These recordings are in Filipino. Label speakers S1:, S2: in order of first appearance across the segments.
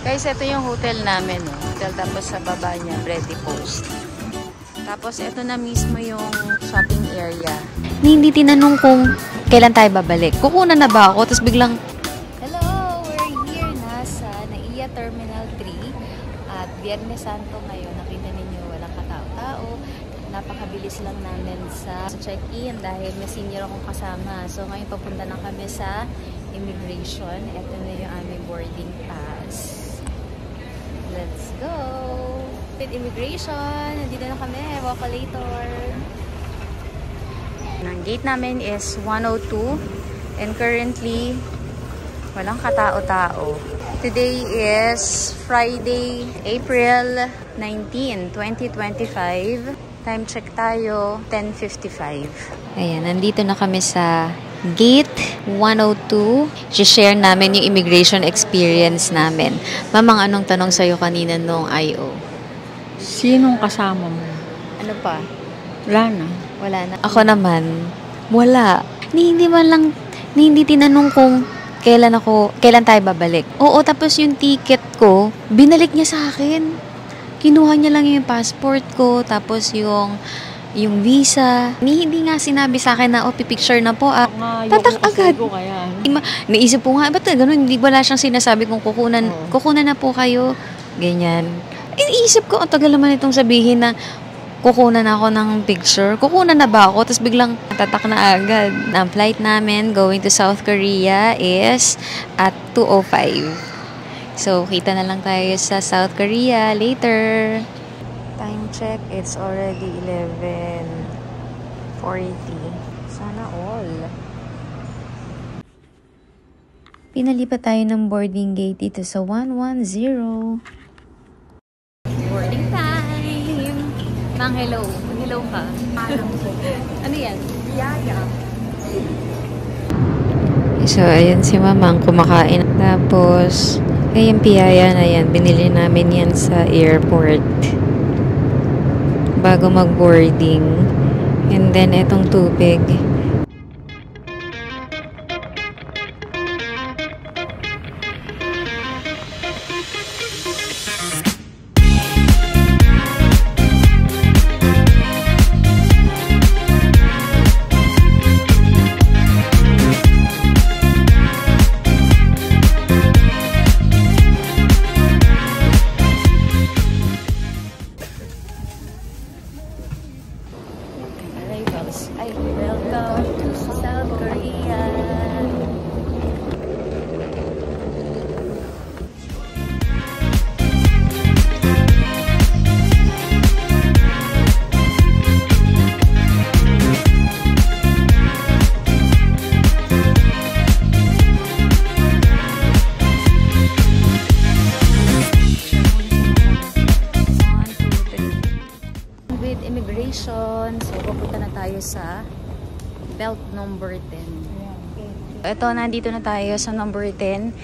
S1: Guys, ito yung hotel namin. Hotel, tapos sa baba niya, Ready Post. Tapos ito na mismo yung shopping area.
S2: Hindi tinanong kung kailan tayo babalik. Kukunan na ba ako? Tapos biglang,
S1: hello! We're here na sa NAIA Terminal 3. At Biyernes Santo ngayon. Nakita ninyo, walang katao-tao. Napakabilis lang namin sa check-in dahil may senior akong kasama. So ngayon papunta na kami sa immigration. Ito na yung aming boarding pass. Let's go! With immigration, nandito na kami, Walkalator. Ang gate namin is 102 and currently walang katao-tao. Today is Friday, April 19, 2025. Time check tayo, 10:55.
S2: ayan, nandito na kami sa Gate 102. I-share namin yung immigration experience namin. Mamang, anong tanong sa'yo kanina nung I.O.?
S3: Sinong kasama mo?
S2: Ano pa?
S3: Wala na.
S2: Wala na. Ako naman, wala. Hindi tinanong kung kailan tayo babalik. Oo, tapos yung ticket ko, binalik niya sa akin. Kinuha niya lang yung passport ko, tapos yung visa. Hindi nga sinabi sa akin na, pipicture na po. Tatak agad. Naisip po nga, ba't ganun? Hindi wala siyang sinasabi kung kukunan na po kayo. Ganyan. Iniisip ko, ang tagal naman itong sabihin na kukunan ako ng picture. Kukunan na ba ako? Tapos biglang tatak na agad. Ang flight namin going to South Korea is at 2:05. So, kita na lang tayo sa South Korea later.
S1: Time check, it's already 11:40. Sana all.
S2: Pinalipat tayo ng boarding gate dito sa 110.
S1: Boarding time! Mang, hello. Hello ka. Ano yan? Yaya.
S2: So, ayan si Mamang kumakain. Tapos, yung piyaya na yan, binili namin yan sa airport bago mag-boarding. And then, etong tubig.
S1: Ay, welcome to South Korea. With immigration, so pupunta na tayo sa belt number 10. Ito, nandito na tayo sa number 10.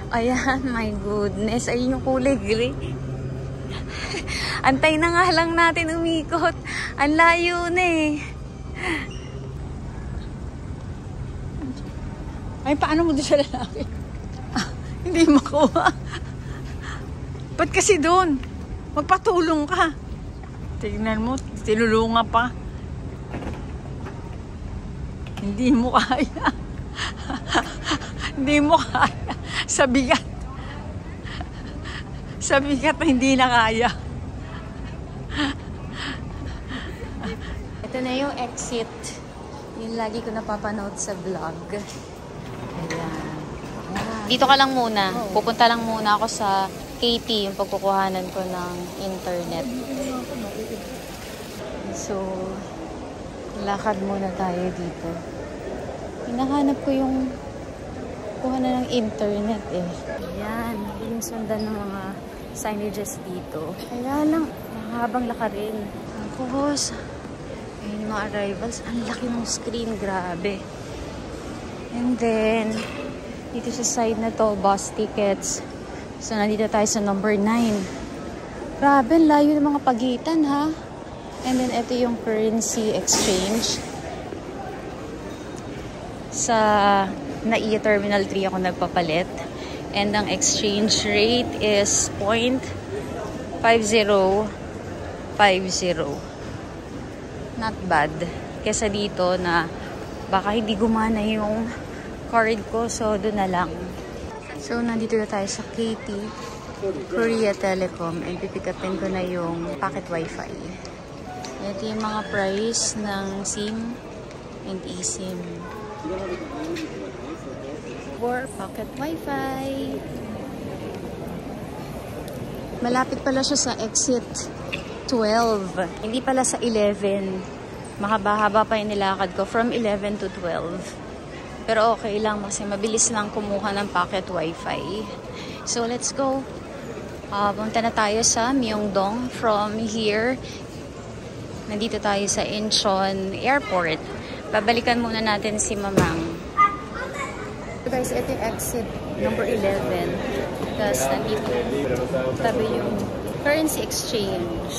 S1: Ayan, my goodness. Ayun yung kulay gray. Antay na nga lang natin umikot. Ang layo na eh.
S3: Ay, paano mo doon sa lalaki? Hindi makuha. Ba't kasi doon? Magpatulong ka. Tignan mo, tinulungan pa. Hindi mo kaya. Hindi mo kaya. Sa bigat. Sa bigat na hindi na kaya.
S1: Ito na yung exit. Yung lagi ko napapanood sa vlog. Ayan.
S2: Dito ka lang muna. Pupunta lang muna ako sa KT, yung pagkukuhanan ko ng internet. So, lakad muna tayo dito. Hinahanap ko yung kuhanan ng internet eh.
S1: Ayan, yung sundan ng mga signages dito. Kaya lang, mahabang lakarin.
S2: Tapos, ayun yung mga arrivals. Ang laki ng screen, grabe. And then, dito sa side na to, bus tickets. So, nandito tayo sa number 9. Grabe, layo ng mga pagitan ha. And then, ito yung currency exchange. Sa NAIA Terminal 3 ako nagpapalit.
S1: And ang exchange rate is 0.5050. Not bad. Kesa dito na baka hindi gumana yung card ko. So, doon na lang. So, nandito na tayo sa KT Korea Telecom. And pipikapin ko na yung pocket wifi. Ito yung mga price ng SIM and eSIM. For pocket wifi. Malapit pala siya sa exit 12. Hindi pala sa 11. Mahaba-haba pa yung nilakad ko from 11 to 12. Pero okay lang kasi mabilis lang kumuha ng pocket wifi. So let's go. Punta na tayo sa Myeongdong. From here, nandito tayo sa Incheon Airport. Babalikan muna natin si Mamang. So guys, ito yung exit number 11. Tapos nandito tabi yung currency exchange.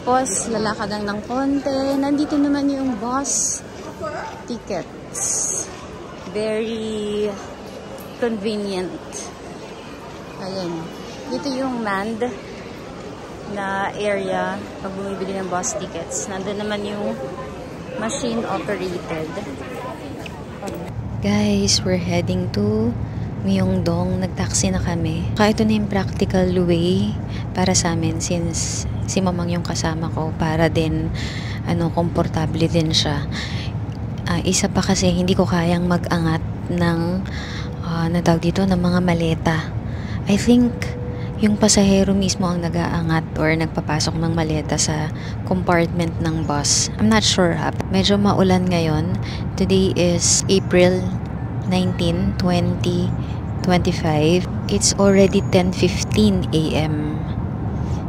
S1: Tapos lalakad lang ng konti. Nandito naman yung bus tickets. Very convenient. Ayan. Dito yung manned na area pag bumibili ng bus tickets. Nandun naman yung machine operated.
S2: Guys, we're heading to Myeongdong. Nag-taxi na kami. Kaya ito na yung practical way para sa amin since si Mamang yung kasama ko para din komportable din siya. Isa pa kasi hindi ko kayang mag-angat ng ng mga maleta. I think yung pasahero mismo ang nag-aangat or nagpapasok ng maleta sa compartment ng bus. I'm not sure. Medyo maulan ngayon. Today is April 19, 2025. It's already 10:15 a.m.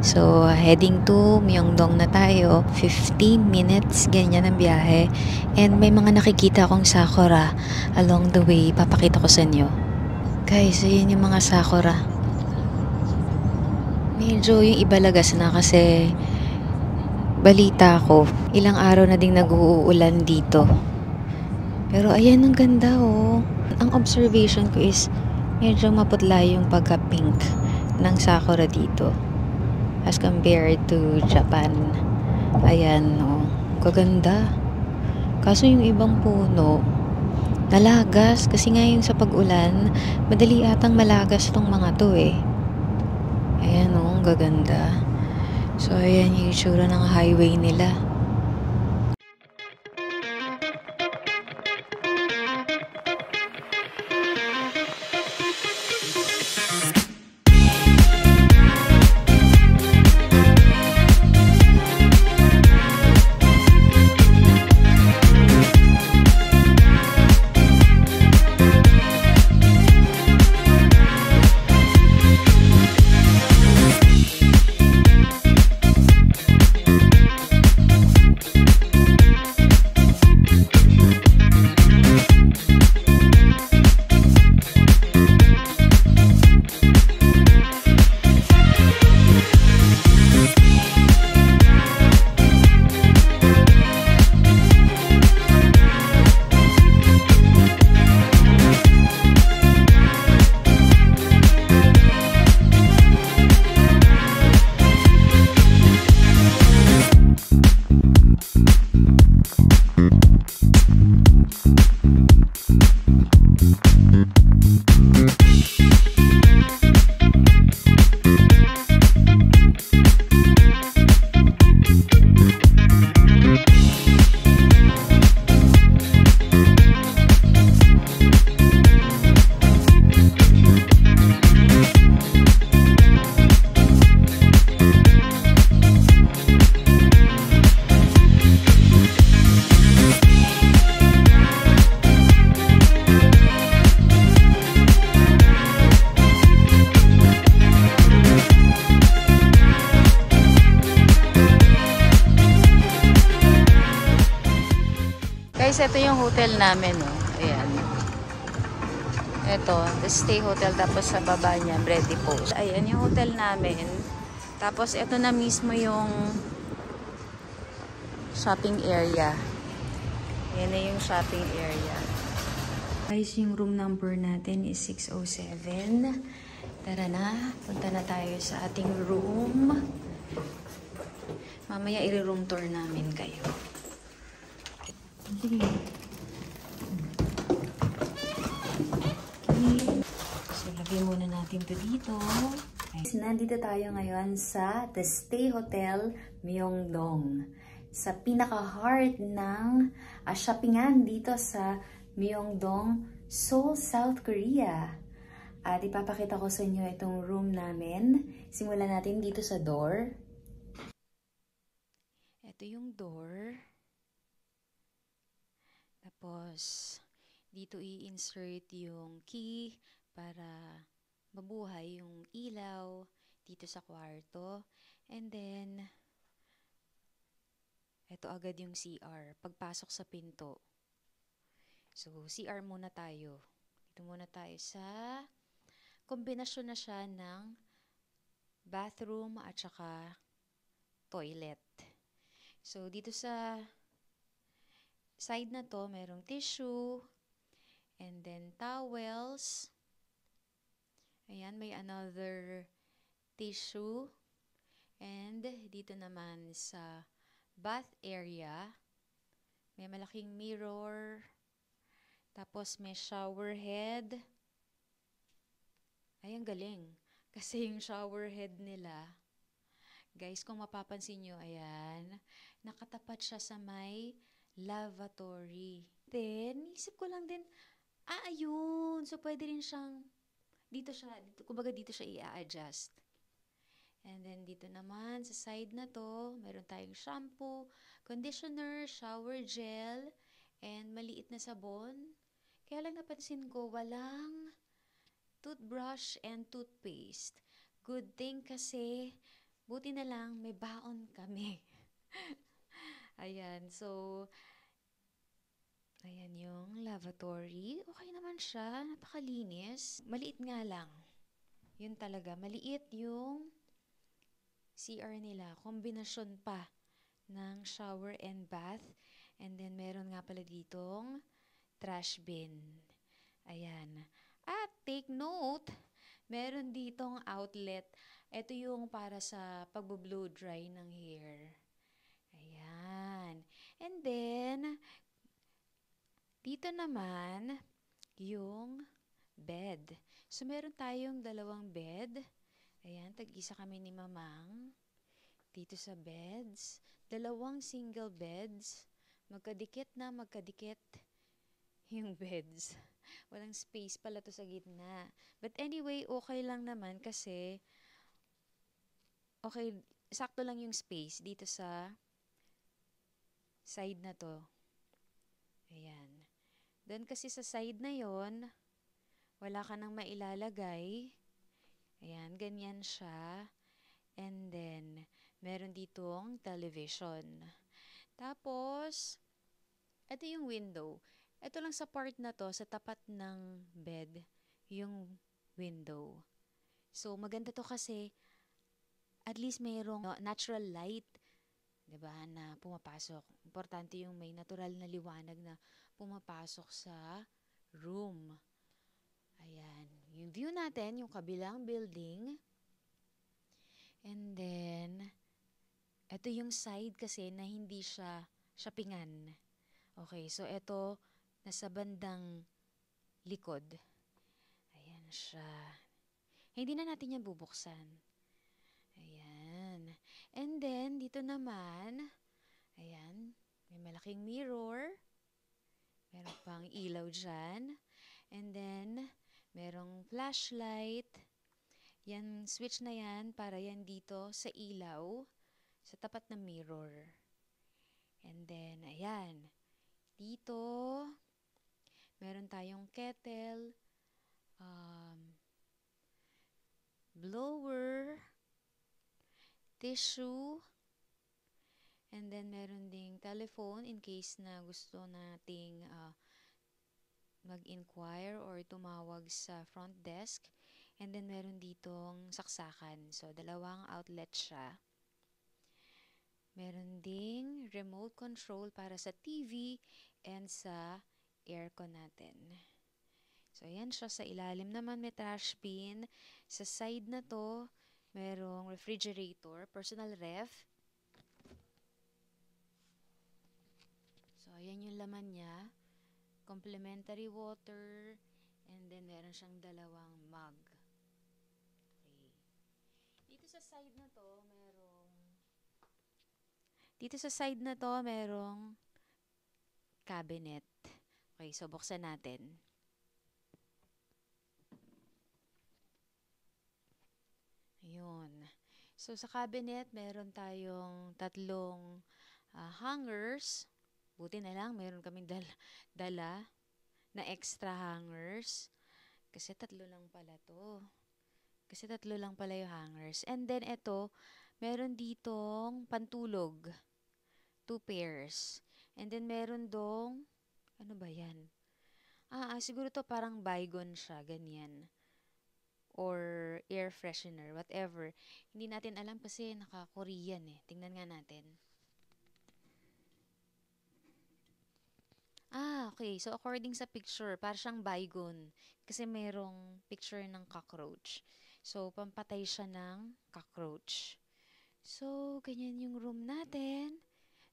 S2: So, heading to Myeongdong na tayo. 15 minutes, ganyan ang biyahe. And may mga nakikita akong sakura along the way. Papakita ko sa inyo. Guys, ayun yung mga sakura. Medyo yung ibalagas na kasi balita ko, ilang araw na ding nag-uulan dito. Pero ayan, ang ganda oh. Ang observation ko is medyo maputla yung pagka-pink ng sakura dito as compared to Japan. Ayan oh, kaganda. Kaso yung ibang puno nalagas kasi ngayon sa pag-ulan, madali atang malagas tong mga to eh. Ayan o, ang gaganda. So, ayan yung itsura ng highway nila.
S1: Guys, ito yung hotel namin, oh. Ayan. Ito, the stay hotel, tapos sa baba niya, Ready Post. Ayan yung hotel namin. Tapos, ito na mismo yung shopping area. Ayan na yung shopping area.
S2: Guys, yung room number natin is 607. Tara na, punta na tayo sa ating room. Mamaya i-room tour namin kayo. Sige. So, lagay muna natin to dito. Nandito tayo ngayon sa The Stay Hotel Myeongdong. Sa pinaka-heart ng shoppingan dito sa Myeongdong, Seoul, South Korea. At ipapakita ko sa inyo itong room namin. Simulan natin dito sa door. Ito yung door. Tapos, dito i-insert yung key para mabuhay yung ilaw dito sa kwarto. And then, ito agad yung CR. Pagpasok sa pinto. So, CR muna tayo. Dito muna tayo sa kombinasyon na siya ng bathroom at saka toilet. So, dito sa side na to, merong tissue and then towels. Ayan, may another tissue. And dito naman sa bath area, may malaking mirror. Tapos may shower head. Ay, ang galing. Kasi yung shower head nila, guys, kung mapapansin nyo, ayan, nakatapat siya sa may lavatory. Then, isip ko lang din, ayun. So, pwede rin siyang, kumbaga dito siya i-adjust. And then, dito naman, sa side na to, meron tayong shampoo, conditioner, shower gel, and maliit na sabon. Kaya lang napansin ko, walang toothbrush and toothpaste. Good thing kasi, buti na lang, may baon kami. Ayan, so, ayan yung lavatory. Okay naman siya, napakalinis. Maliit nga lang. Yun talaga, maliit yung CR nila. Kombinasyon pa ng shower and bath. And then, meron nga pala ditong trash bin. Ayan. At take note, meron ditong outlet. Ito yung para sa pagbo-blow dry ng hair. Ayan. And then, dito naman, yung bed. So, meron tayong dalawang bed. Ayan, tag-isa kami ni Mamang. Dito sa beds. Dalawang single beds. Magkadikit na magkadikit yung beds. Walang space pala to sa gitna. But anyway, okay lang naman kasi okay, sakto lang yung space dito sa side na to. Ayan. Doon kasi sa side na yon, wala ka nang mailalagay. Ayan, ganyan siya. And then, meron ditong television. Tapos, ito yung window. Ito lang sa part na to, sa tapat ng bed, yung window. So, maganda to kasi at least mayroong natural light, 'di ba, na pumapasok. Importante yung may natural na liwanag na pumapasok sa room. Ayan. Yung view natin, yung kabilang building. And then, ito yung side kasi na hindi siya shoppingan. Okay, so ito, nasa bandang likod. Ayan siya. Hindi na natin yan bubuksan. Ayan. And then, dito naman, ayan, may malaking mirror. Meron pang ilaw dyan. And then, merong flashlight. Yan, switch na yan para yan dito sa ilaw, sa tapat ng mirror. And then, ayan. Dito, meron tayong kettle, blower, tissue, and then meron ding telephone in case na gusto nating mag-inquire or tumawag sa front desk. And then meron ditong saksakan. So, dalawang outlet siya. Meron ding remote control para sa TV and sa aircon natin. So, ayan siya. Sa ilalim naman may trash bin. Sa side na to, merong refrigerator, personal ref. So, ayan yung laman niya. Complimentary water. And then, meron siyang dalawang mug. Okay. Dito sa side na to, merong cabinet. Okay, so buksan natin. Ayun. So, sa cabinet, meron tayong tatlong hangers. Buti na lang, meron kaming dala na extra hangers. Kasi tatlo lang pala yung hangers. And then, ito, meron ditong pantulog. 2 pairs. And then, meron dong, ano ba yan? Siguro to parang Baygon siya, ganyan. Or air freshener, whatever. Hindi natin alam kasi naka-Korean eh. Tingnan nga natin. Okay. So, according sa picture, parang siyang Baygon. Kasi merong picture ng cockroach. So, pampatay siya ng cockroach. So, ganyan yung room natin.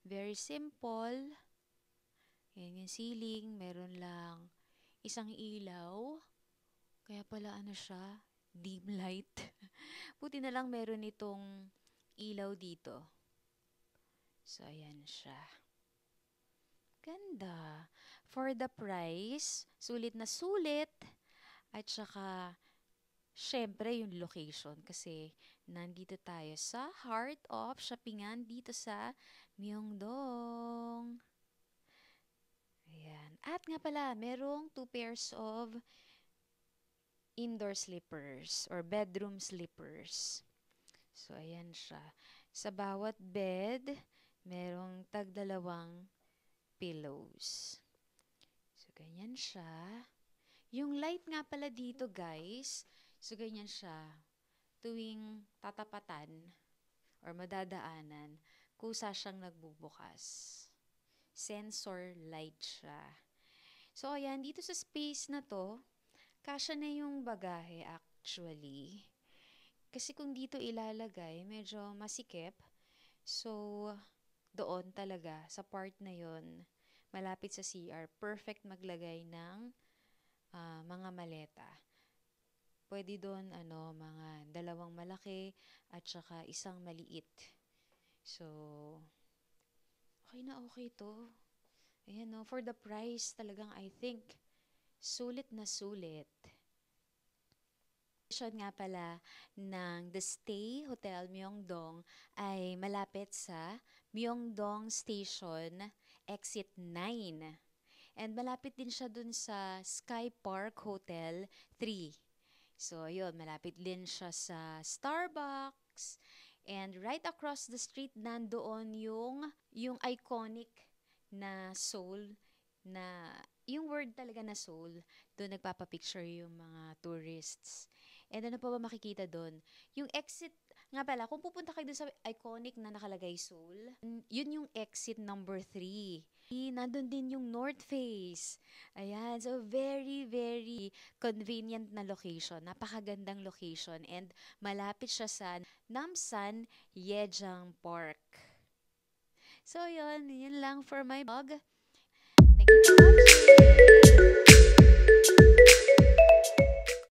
S2: Very simple. Yan yung ceiling. Meron lang isang ilaw. Kaya pala ano siya, dim light. Buti na lang meron itong ilaw dito. So, ayan siya. Ganda. For the price, sulit na sulit. At saka, syempre yung location. Kasi, nandito tayo sa heart of shoppingan dito sa Myeongdong. Ayan. At nga pala, merong 2 pairs of indoor slippers or bedroom slippers. So, ayan siya. Sa bawat bed, merong tag-dalawang pillows. So, ganyan siya. Yung light nga pala dito, guys, so, ganyan siya. Tuwing tatapatan or madadaanan, kusa siyang nagbubukas. Sensor light siya. So, ayan, dito sa space na to, kasya na yung bagahe actually. Kasi kung dito ilalagay, medyo masikip. So, doon talaga, sa part na yon, malapit sa CR, perfect maglagay ng mga maleta. Pwede doon, mga 2 malaki at saka 1 maliit. So, okay na okay to. Ayan, no, for the price, talagang I think, sulit na sulit. Location nga pala ng The Stay Hotel Myeongdong ay malapit sa Myeongdong Station, Exit 9. And malapit din siya dun sa Sky Park Hotel 3. So, ayun, malapit din siya sa Starbucks. And right across the street, nandoon yung iconic na Seoul, na yung word talaga na Seoul, doon nagpapapicture yung mga tourists. And ano pa ba makikita doon? Yung exit, nga pala, kung pupunta kayo doon sa iconic na nakalagay Seoul, yun yung exit number 3. Nandun din yung North Face. Ayan, so very, very convenient na location. Napakagandang location. And malapit siya sa Namsan Yejang Park. So yun lang for my vlog. Thank you for watching.